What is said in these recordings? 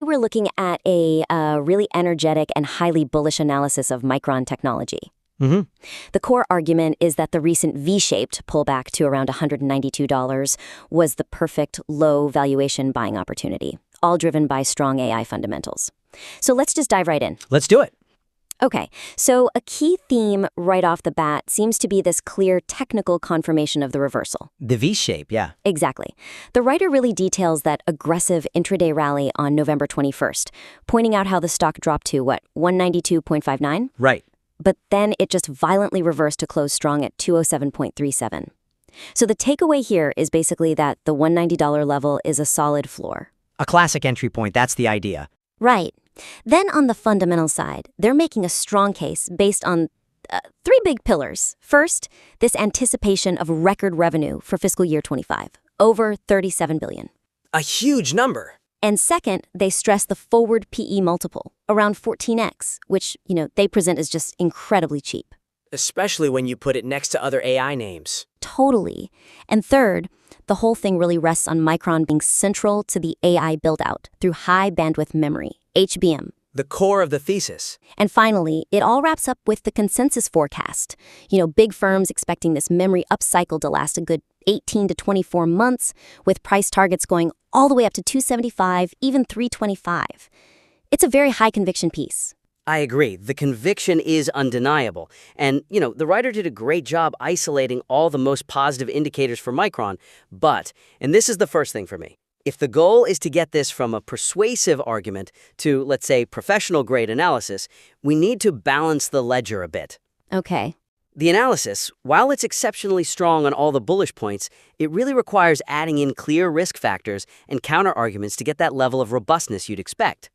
we're looking at a really energetic and highly bullish analysis of Micron technology. Mm-hmm. The core argument is that the recent V-shaped pullback to around $192 was the perfect low valuation buying opportunity, all driven by strong AI fundamentals. So let's just dive right in. Let's do it. Okay, so a key theme right off the bat seems to be this clear technical confirmation of the reversal. The V-shape, yeah. Exactly. The writer really details that aggressive intraday rally on November 21st, pointing out how the stock dropped to, 192.59? Right. But then it just violently reversed to close strong at 207.37. So the takeaway here is basically that the $190 level is a solid floor. A classic entry point, that's the idea. Right. Then on the fundamental side, they're making a strong case based on three big pillars. First, this anticipation of record revenue for fiscal year 25, over $37 billion. A huge number. And second, they stress the forward PE multiple, around 14x, which, they present as just incredibly cheap. Especially when you put it next to other AI names. Totally. And third, the whole thing really rests on Micron being central to the AI build-out through high bandwidth memory, HBM. The core of the thesis. And finally, it all wraps up with the consensus forecast. Big firms expecting this memory upcycle to last a good 18 to 24 months, with price targets going all the way up to $275, even $325. It's a very high conviction piece. I agree. The conviction is undeniable. And, the writer did a great job isolating all the most positive indicators for Micron. But, and this is the first thing for me, if the goal is to get this from a persuasive argument to, let's say, professional-grade analysis, we need to balance the ledger a bit. Okay. The analysis, while it's exceptionally strong on all the bullish points, it really requires adding in clear risk factors and counter-arguments to get that level of robustness you'd expect.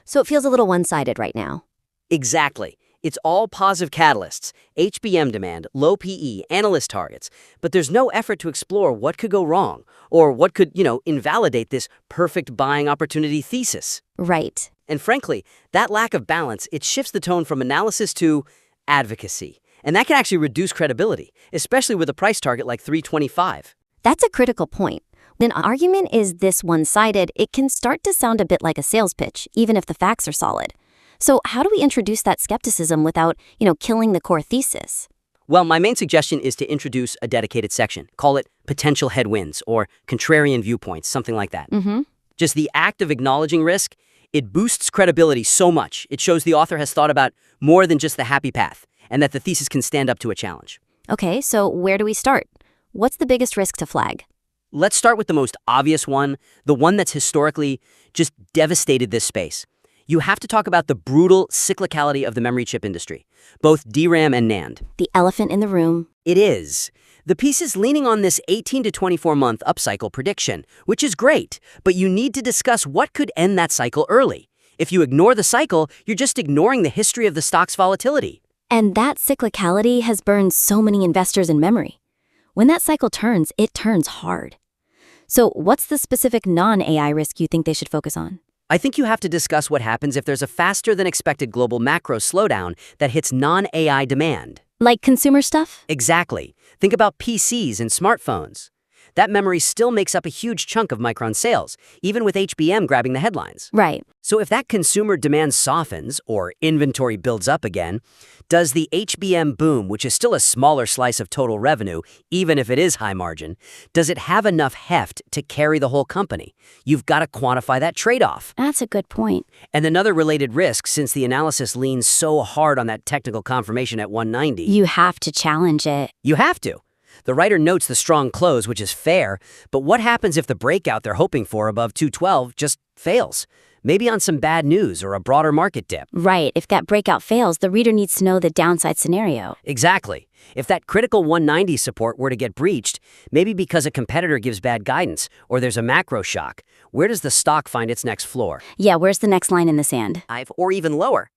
So it feels a little one-sided right now. Exactly. It's all positive catalysts, HBM demand, low PE, analyst targets, but there's no effort to explore what could go wrong or what could, invalidate this perfect buying opportunity thesis. Right. And frankly, that lack of balance, it shifts the tone from analysis to advocacy. And that can actually reduce credibility, especially with a price target like $325. That's a critical point. When an argument is this one-sided, it can start to sound a bit like a sales pitch, even if the facts are solid. So how do we introduce that skepticism without, killing the core thesis? Well, my main suggestion is to introduce a dedicated section. Call it potential headwinds or contrarian viewpoints, something like that. Mm-hmm. Just the act of acknowledging risk, it boosts credibility so much. It shows the author has thought about more than just the happy path and that the thesis can stand up to a challenge. Okay, so where do we start? What's the biggest risk to flag? Let's start with the most obvious one, the one that's historically just devastated this space. You have to talk about the brutal cyclicality of the memory chip industry, both DRAM and NAND. The elephant in the room. It is. The piece is leaning on this 18 to 24-month upcycle prediction, which is great, but you need to discuss what could end that cycle early. If you ignore the cycle, you're just ignoring the history of the stock's volatility. And that cyclicality has burned so many investors in memory. When that cycle turns, it turns hard. So what's the specific non-AI risk you think they should focus on? I think you have to discuss what happens if there's a faster than expected global macro slowdown that hits non-AI demand. Like consumer stuff? Exactly. Think about PCs and smartphones. That memory still makes up a huge chunk of Micron sales, even with HBM grabbing the headlines. Right. So if that consumer demand softens or inventory builds up again, does the HBM boom, which is still a smaller slice of total revenue, even if it is high margin, does it have enough heft to carry the whole company? You've got to quantify that trade-off. That's a good point. And another related risk, since the analysis leans so hard on that technical confirmation at 190. You have to challenge it. You have to. The writer notes the strong close, which is fair, but what happens if the breakout they're hoping for above 212 just fails? Maybe on some bad news or a broader market dip. Right. If that breakout fails, the reader needs to know the downside scenario. Exactly. If that critical 190 support were to get breached, maybe because a competitor gives bad guidance or there's a macro shock, where does the stock find its next floor? Yeah, where's the next line in the sand? Or even lower.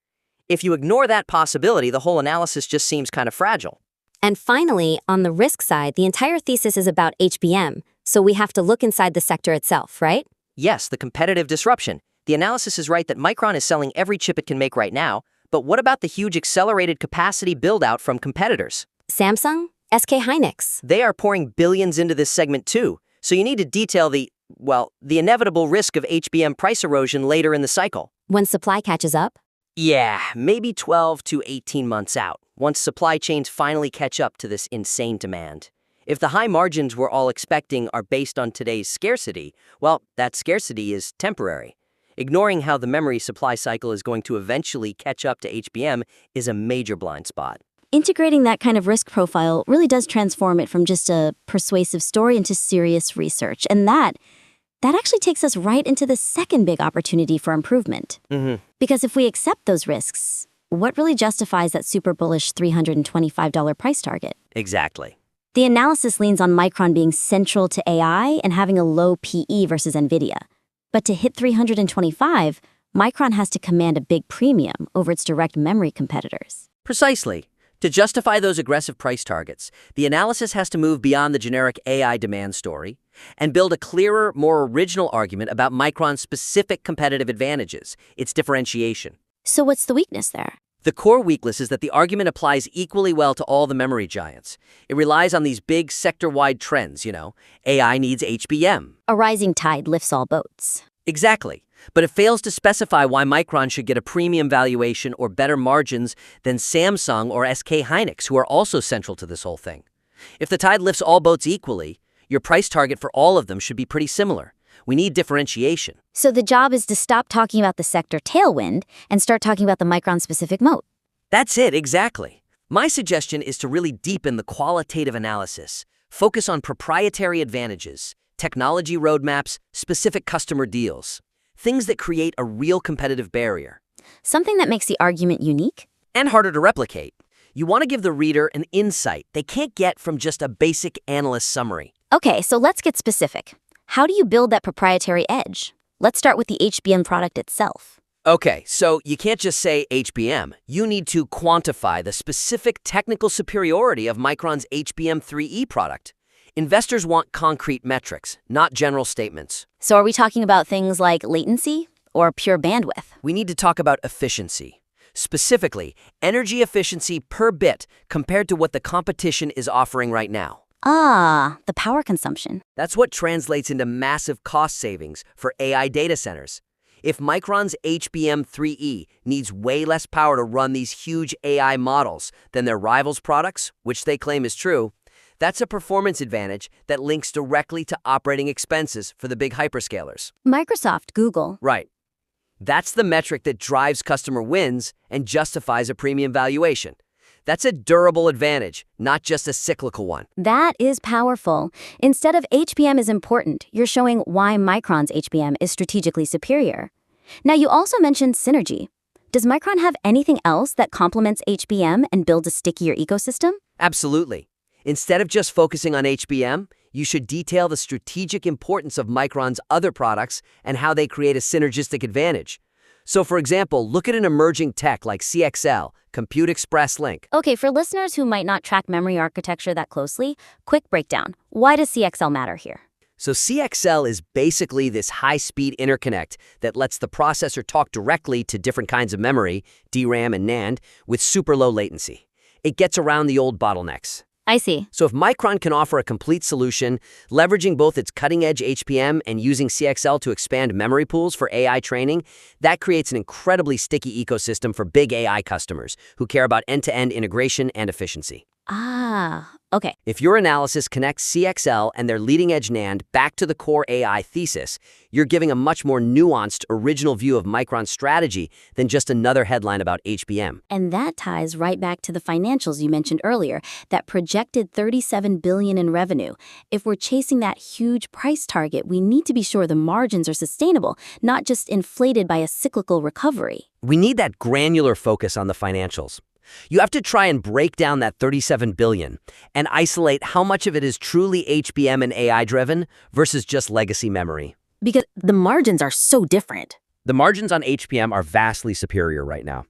If you ignore that possibility, the whole analysis just seems kind of fragile. And finally, on the risk side, the entire thesis is about HBM, so we have to look inside the sector itself, right? Yes, the competitive disruption. The analysis is right that Micron is selling every chip it can make right now, but what about the huge accelerated capacity build-out from competitors? Samsung? SK Hynix? They are pouring billions into this segment too, so you need to detail the Well, the inevitable risk of HBM price erosion later in the cycle. When supply catches up? Yeah, maybe 12 to 18 months out, once supply chains finally catch up to this insane demand. If the high margins we're all expecting are based on today's scarcity, well, that scarcity is temporary. Ignoring how the memory supply cycle is going to eventually catch up to HBM is a major blind spot. Integrating that kind of risk profile really does transform it from just a persuasive story into serious research. And that actually takes us right into the second big opportunity for improvement. Because if we accept those risks, what really justifies that super bullish $325 price target? Exactly. The analysis leans on Micron being central to AI and having a low PE versus NVIDIA. But to hit 325, Micron has to command a big premium over its direct memory competitors. Precisely. To justify those aggressive price targets, the analysis has to move beyond the generic AI demand story and build a clearer, more original argument about Micron's specific competitive advantages, its differentiation. So what's the weakness there? The core weakness is that the argument applies equally well to all the memory giants. It relies on these big sector-wide trends, AI needs HBM. A rising tide lifts all boats. Exactly. But it fails to specify why Micron should get a premium valuation or better margins than Samsung or SK Hynix, who are also central to this whole thing. If the tide lifts all boats equally, your price target for all of them should be pretty similar. We need differentiation. So the job is to stop talking about the sector tailwind and start talking about the Micron-specific moat. That's it, exactly. My suggestion is to really deepen the qualitative analysis, focus on proprietary advantages, technology roadmaps, specific customer deals, things that create a real competitive barrier. Something that makes the argument unique? And harder to replicate. You want to give the reader an insight they can't get from just a basic analyst summary. Okay, so let's get specific. How do you build that proprietary edge? Let's start with the HBM product itself. Okay, so you can't just say HBM. You need to quantify the specific technical superiority of Micron's HBM3E product. Investors want concrete metrics, not general statements. So are we talking about things like latency or pure bandwidth? We need to talk about efficiency. Specifically, energy efficiency per bit compared to what the competition is offering right now. Ah, the power consumption. That's what translates into massive cost savings for AI data centers. If Micron's HBM3E needs way less power to run these huge AI models than their rivals' products, which they claim is true, that's a performance advantage that links directly to operating expenses for the big hyperscalers. Microsoft, Google. Right. That's the metric that drives customer wins and justifies a premium valuation. That's a durable advantage, not just a cyclical one. That is powerful. Instead of HBM is important, you're showing why Micron's HBM is strategically superior. Now, you also mentioned synergy. Does Micron have anything else that complements HBM and builds a stickier ecosystem? Absolutely. Instead of just focusing on HBM, you should detail the strategic importance of Micron's other products and how they create a synergistic advantage. So, for example, look at an emerging tech like CXL, Compute Express Link. Okay, for listeners who might not track memory architecture that closely, quick breakdown. Why does CXL matter here? So CXL is basically this high-speed interconnect that lets the processor talk directly to different kinds of memory, DRAM and NAND, with super low latency. It gets around the old bottlenecks. I see. So if Micron can offer a complete solution, leveraging both its cutting-edge HBM and using CXL to expand memory pools for AI training, that creates an incredibly sticky ecosystem for big AI customers who care about end-to-end integration and efficiency. Ah, okay. If your analysis connects CXL and their leading-edge NAND back to the core AI thesis, you're giving a much more nuanced, original view of Micron's strategy than just another headline about HBM. And that ties right back to the financials you mentioned earlier, that projected $37 billion in revenue. If we're chasing that huge price target, we need to be sure the margins are sustainable, not just inflated by a cyclical recovery. We need that granular focus on the financials. You have to try and break down that $37 billion and isolate how much of it is truly HBM and AI-driven versus just legacy memory. Because the margins are so different. The margins on HBM are vastly superior right now.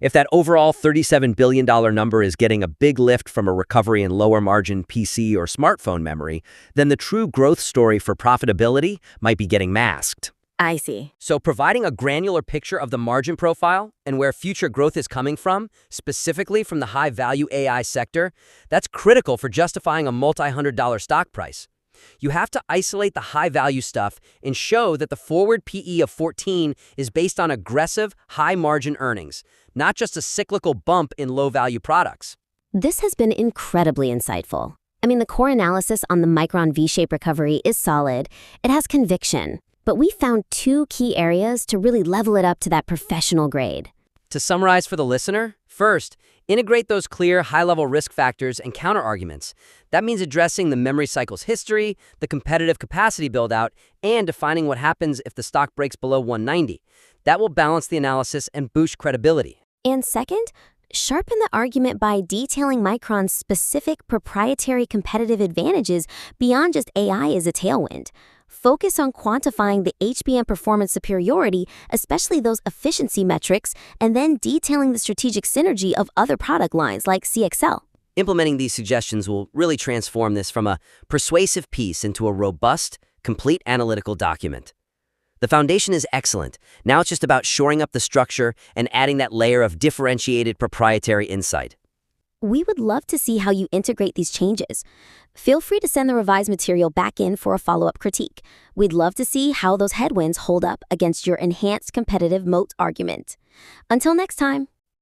If that overall $37 billion number is getting a big lift from a recovery in lower-margin PC or smartphone memory, then the true growth story for profitability might be getting masked. I see. So providing a granular picture of the margin profile and where future growth is coming from, specifically from the high-value AI sector, that's critical for justifying a multi-$100 stock price. You have to isolate the high-value stuff and show that the forward PE of 14 is based on aggressive, high-margin earnings, not just a cyclical bump in low-value products. This has been incredibly insightful. I mean, the core analysis on the Micron V-shape recovery is solid. It has conviction. But we found two key areas to really level it up to that professional grade. To summarize for the listener, first, integrate those clear, high-level risk factors and counterarguments. That means addressing the memory cycle's history, the competitive capacity build-out, and defining what happens if the stock breaks below 190. That will balance the analysis and boost credibility. And second, sharpen the argument by detailing Micron's specific proprietary competitive advantages beyond just AI as a tailwind. Focus on quantifying the HBM performance superiority, especially those efficiency metrics, and then detailing the strategic synergy of other product lines like CXL. Implementing these suggestions will really transform this from a persuasive piece into a robust, complete analytical document. The foundation is excellent. Now it's just about shoring up the structure and adding that layer of differentiated proprietary insight. We would love to see how you integrate these changes. Feel free to send the revised material back in for a follow-up critique. We'd love to see how those headwinds hold up against your enhanced competitive moat argument. Until next time.